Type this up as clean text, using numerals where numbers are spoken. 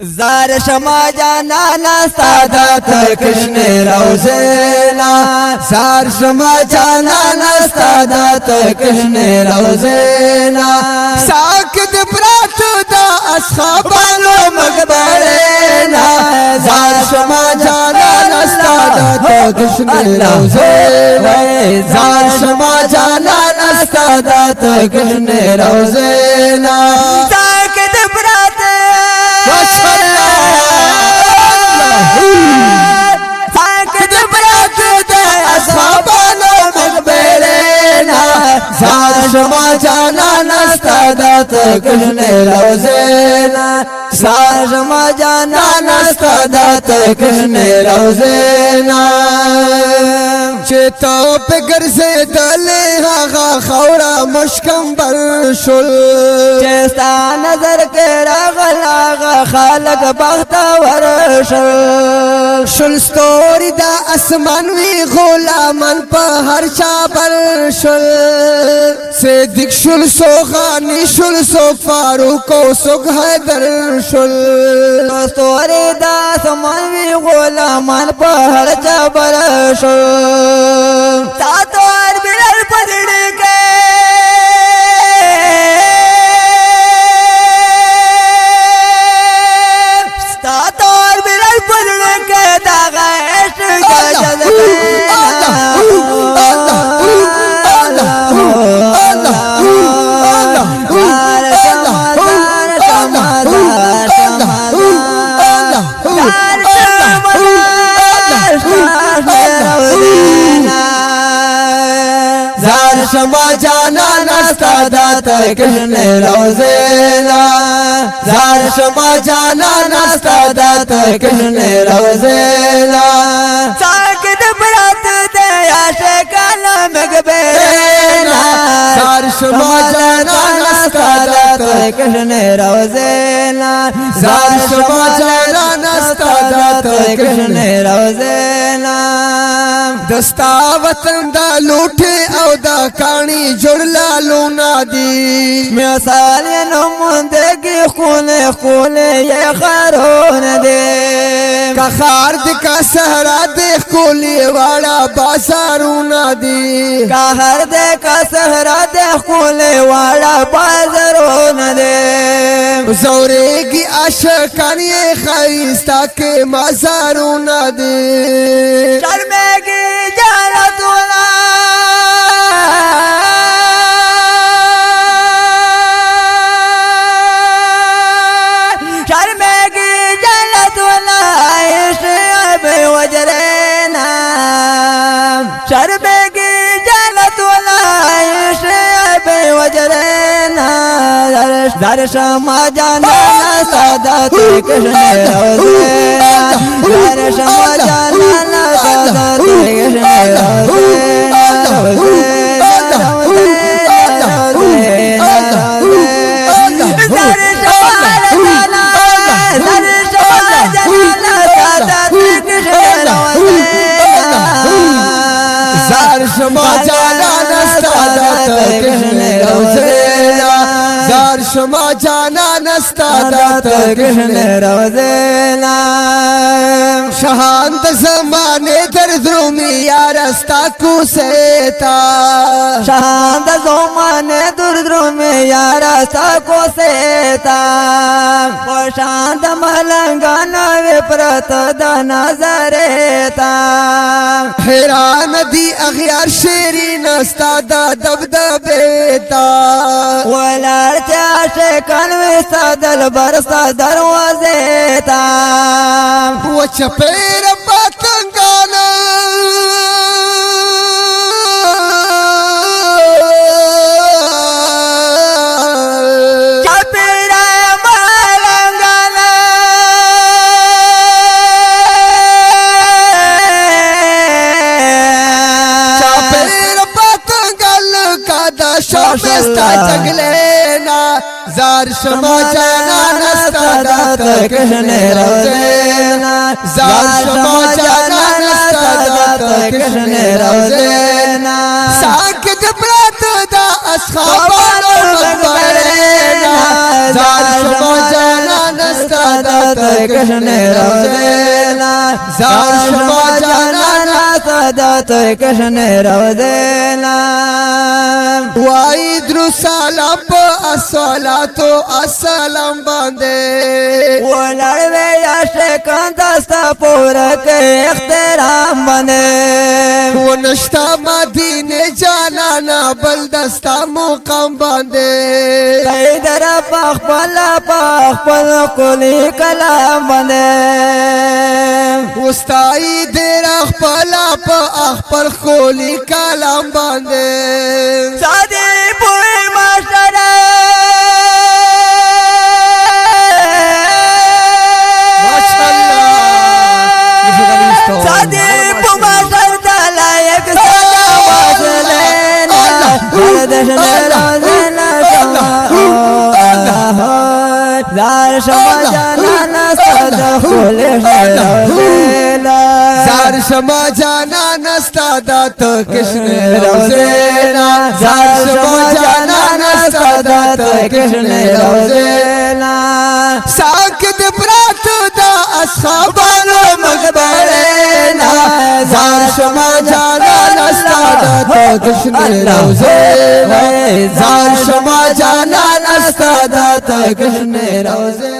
زار شما جانانا سادات کشن روزینا زار شما جانانا سادات کشن روزینا ساکت براتو دا اصحابانو مقبرینا زار شما جانانا سادات کشن روزینا زار شما جانانا سادات کشن روزینا ساکت براتو زار شما جانانا سادات کشن روزینا زار شما جانانا سادات کشن روزینا چه تو پہ گرزے دلے آغا خورا مشکم برشل چیستا نظر کے راغل آغا خالق بختا ورشل شل ستوری دا اسمانوی غلامن پا ہر چا برشل صدیق شل سو غانی شل سو فاروق و سگ حیدر شل ستوری دا اسمانوی غلامن پا ہر چا برشل تاتوار بلال پدڑ کے تاتوار بلال پدڑ کے داغا عشق کا زار شما جانانا سادات کشن روزینا زار شما جانانا سادات کشن روزینا ساکت برات دے عاشقانا مقبرینا زار شما جانانا سادات کشن روزینا زار شما جانانا سادات کشن روزینا دستا وطن دا لوٹے او دا کانی جڑلا لونا دی مثالی نموندے کی خونے خونے یہ خارون دے کا خارد کا سہرا دے خولی والا بازارونا دی کا ہر دے کا سہرا دے خولی والا بازارونا دے زورے گی عاشقانی خیستا کے مزارونا دے شرمے گی جانتونا شربگی جلت والعیش بی وجرنا در شما جانانا سادات کشن روزینا در شما جانانا سادات کشن زار شما جانانا سادات کشن روزینا زار شما جانانا سادات کشن روزینا شہانت زمانے در درومی یارستا کو سیتا شہانت زمانے در درومی یارستا کو سیتا شانت ملنگانا وپرت دا نظریتا حیران دی اغیار شیری نستا دا دبدبیتا ولارتی عاشقان وستا دل برستا دروازیتا وچ پیر پتنگانا شوفستا جگلینا زار شما جانانا سادات کشن روزینا زار شما جانانا سادات کشن روزینا ساکت برات دا اصحابانو مقبرینا زار شما جانانا سادات ته کشنه روزینا زار شما جانانا صدا ته کشنه روزینا وای درو سلام په الصلاتو السلام باندې ولړ وې عاشق دستا پورا کې احترام باندې ونشتا مدینه جانانا بل دستا مقام باندې قیدر پخپل کولی کلام باندې وستای دیر خپل په خپل کولی کلام باندې سادي پوي ماشر ماشاءالله سادي پو ماشر دلا یک سدا واسلینا دشن روزنا زار شما جانانا صدا خولیش روزینا زار شما جانانا ستا ته کشنه روزینا زار شما جانانا ستا ته کشنه روزینا ساکت برات دا اصحابانو مقبرینا زار شما جانانا ستا ته کشنه روزینا زار شما جانانا ستا ته کشنه روزینا